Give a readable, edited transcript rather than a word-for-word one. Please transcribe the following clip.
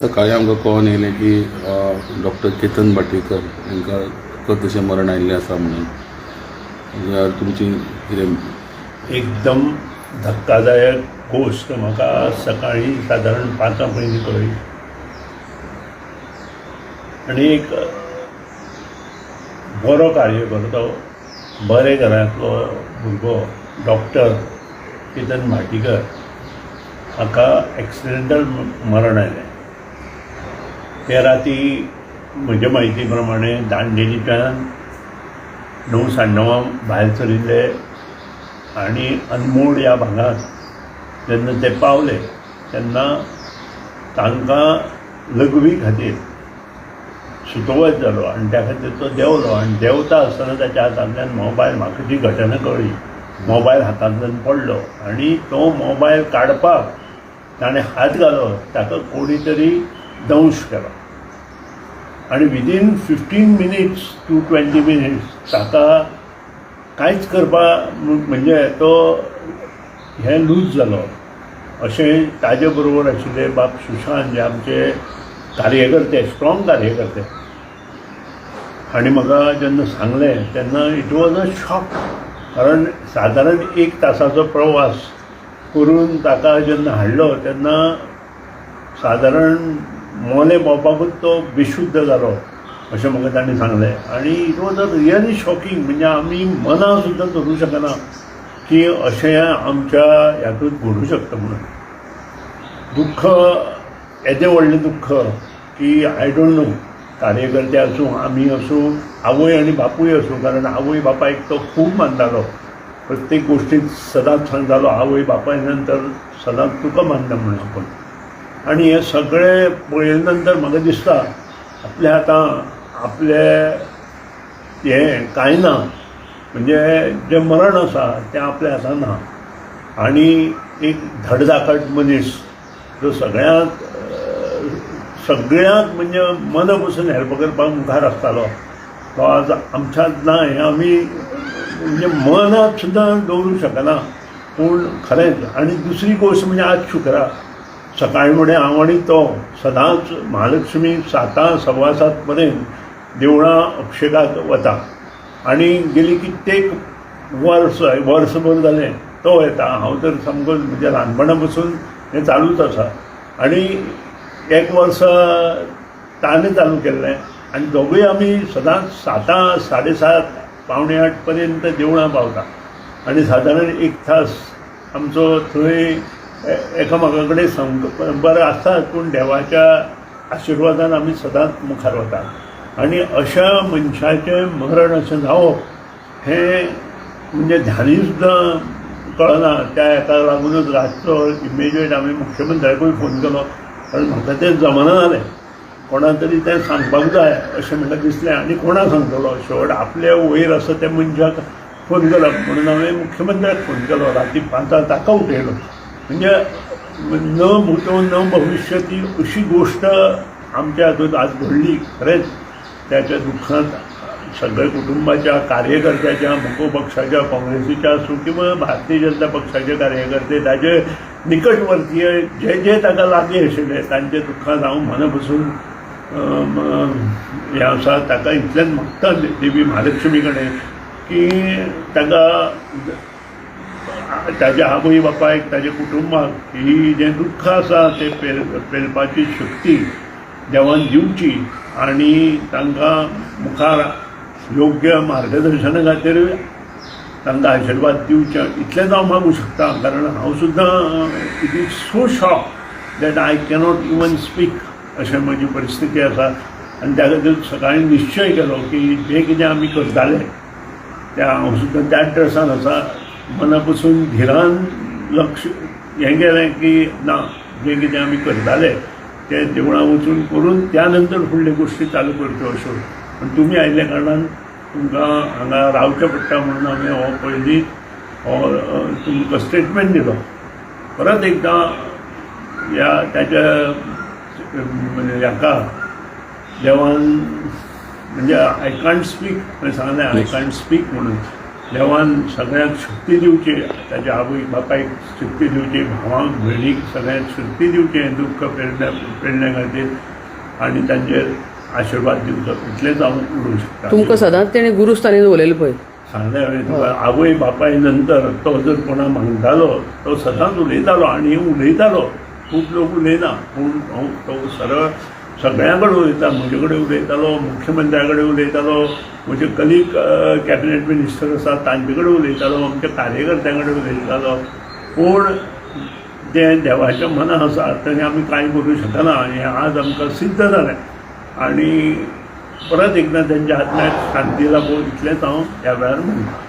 सकाळी आमकां कळोन येयलें की डॉक्टर केतन भाटेकर हांकां कतशें मरण आयिल्लें आसा म्हणून. जाल्यार तुमची कितें? एकदम धक्कादायक गोश्ट म्हाका सकाळी सादारण 5 पयलीं कळ्ळी. आनी एक बरो कार्यकर्तो, बरे घरांतलो भुरगो डॉक्टर केतन भाटेकर हाका एक्सिडेंटल मरण आयलें. ते राती म्हजे म्हायती प्रमाणे दांडेलीच्यान 9 साडे 9 भायर सरिल्ले आनी अनमोड ह्या भागांत जेन्ना ते पावले तेन्ना तांकां लघवी खातीर सुतोवच जालो आनी त्या खातीर तो देंवलो. आनी देंवता आसतना ताच्या हातांतल्यान मोबायल, म्हाका जी घटना कळ्ळी, मोबायल हातांतल्यान पडलो आनी तो मोबायल काडपाक ताणें हात घालो, ताका कोणी तरी दंश केलो. आनी विदीन 15 मिनिट्स टू 20 मिनिट्स ताका कांयच करपाक म्हणजे तो हें लूज जालो. अशें ताजे बरोबर आशिल्ले बाब सुशांत, जे आमचे कार्यकर्ते, स्ट्रॉंग कार्यकर्ते, हांणी म्हाका जेन्ना सांगलें तेन्ना इट वॉज अ शॉक. कारण सादारण 1 तासाचो प्रवास करून ताका जेन्ना हाडलो तेन्ना सादारण मोले भोंवपाकूच तो बेशुद्ध जालो अशें म्हाका ताणें सांगलें. आनी it was a really shocking. म्हणजे आमी मनां सुद्दां धरूंक शकना की अशें आमच्या हातूंत घडूंक शकता म्हणून. दुख्ख, येदें व्हडलें दुख्ख की आय डोंट नो, कार्यकर्ते आसूं, आमी आसूं, आवय आनी बापूय आसूं. कारण आवय बापायक तो खूब मानतालो, प्रत्येक गोश्टींत सदांच सांगतालो आवय बापाय नंतर सदांच तुका मानता म्हणून आपूण. आनी हें सगळें पळयले नंतर म्हाका दिसता आपल्या हातां आपले हें कांय ना, म्हणजे जें मरण आसा तें आपल्या हातांत ना. आनी एक धडधाकट मनीस जो सगळ्यांक म्हणजे मन बसून हेल्प करपाक मुखार आसतालो, तो आज आमच्यात ना. हें आमी म्हणजे मनांत सुद्दां दवरूंक शकना. पूण खरेंच. आनी दुसरी गोश्ट म्हणजे आज शुक्रार सकाळी फुडें हांव आनी तो सदांच महालक्ष्मी 7 सव्वा 7 पर्यंत देवळां अभिशेकाक वता. आनी गेली कित्येक वर्सभर जालें तो येता. हांव तर सामको म्हणजे ल्हानपणा पसून हें चालूच आसा. आनी 1 वर्स ताणें चालू केल्लें आनी दोगूय आमी सदांच 7 साडे 7 पावणे 8 पर्यंत देवळां पावता. आनी सादारण 1 तास आमचो थंय एकामेका कडेन बरें आसता. पूण देवाच्या आशिर्वादान आमी सदांच मुखार वता. आनी अशा मनशाचें मरण अशें जावप हें म्हणजे ध्यानी सुद्दां कळना. त्या हेका लागूनच रातचो इमिजिएट आमी मुख्यमंत्र्याकूय फोन केलो. कारण म्हाका तें जमना जालें. कोणा तरी तें सांगपाक जाय अशें म्हाका दिसलें. आनी कोणाक सांगतलो? शेवट आपल्या वयर आसा त्या मनशाक फोन केलो. म्हणून हांवें मुख्यमंत्र्याक फोन केलो. राती 5 ताका उठयलो. म्हणजे न भूतो न भविष्यती अशी गोश्ट आमच्या हातूंत आज घडली. खरेंच त्याच्या दुख्खांत सगळ्या कुटुंबाच्या, कार्यकर्त्याच्या, मुको पक्षाच्या, काँग्रेसीच्या आसूं किंवा भारतीय जनता पक्षाचे कार्यकर्ते, ताचे निकटवर्तीय जे ताका लागीं आशिल्ले, तांच्या दुख्खांत हांव मना पसून हें आसा. ताका इतल्यान मागता देवी महालक्ष्मी कडेन की ताका, ताच्या आवय बापायक, ताच्या कुटुंबाक ही जें दुख्ख आसा तें पेलपाची शक्ती देवान दिवची आनी तांकां मुखार योग्य मार्गदर्शना खातीर तांकां आशिर्वाद दिवचे, इतलेंच हांव मागूं शकता. कारण हांव सुद्दां it is so shock that I cannot even speak. अशें म्हजी परिस्थिती आसा. आनी त्या खातीर सकाळीं निश्चय केलो की जें कितें आमी करताले तें हांव सुद्दां त्याच ड्रेसान आसा. मना पसून धिरान लक्ष हें केलें की ना, जें कितें आमी करताले तें देवळां वचून करून त्या नंतर फुडल्यो गोश्टी चालू करच्यो अश्यो. पण तुमी आयिल्ल्या कारणान तुमकां हांगा रावचें पडटा म्हणून हांवें हो पयलीं तुमकां स्टेटमेंट दिलो. परत एकदां ह्या ताच्या हाका देवान म्हणजे आय कांट स्पीक, सांगलें आय कांट स्पीक म्हणून. देवान सगळ्यांक शक्ती दिवची, ताच्या आवय बापायक शक्ती दिवची, भावांक भयणीक सगळ्यांक शक्ती दिवची हें दुख्ख पेडण्या खातीर आनी तांचेर आशिर्वाद दिवचो, इतलेंच हांव उलोवंक शकता. तुमकां सदांच तेणी गुरुस्थानीच उलयलें पळय. सांगलें हांवें तुका, आवय बापाय नंतर तो जर कोणा मागतालो तो सदांच उलयतालो आनी उलयतालो. खूब लोक उलयना पूण हांव तो सरळ सगळ्यां कडेन उलयता. म्हजे कडेन उलयतालो, मुख्यमंत्र्या कडेन उलयतालो, म्हजे कलीग कॅबिनेट मिनिस्टर आसा तांचे कडेन उलयतालो, आमच्या कार्यकर्त्यां कडेन उलयतालो. पूण जें देवाच्या मनांत आसा तें आमी कांय करूं शकना. हें आज आमकां सिद्ध जालें आनी परत एकदां तेंच्या आत्म्याक शांती लाभो, इतलेंच हांव ह्या वेळार म्हणटा.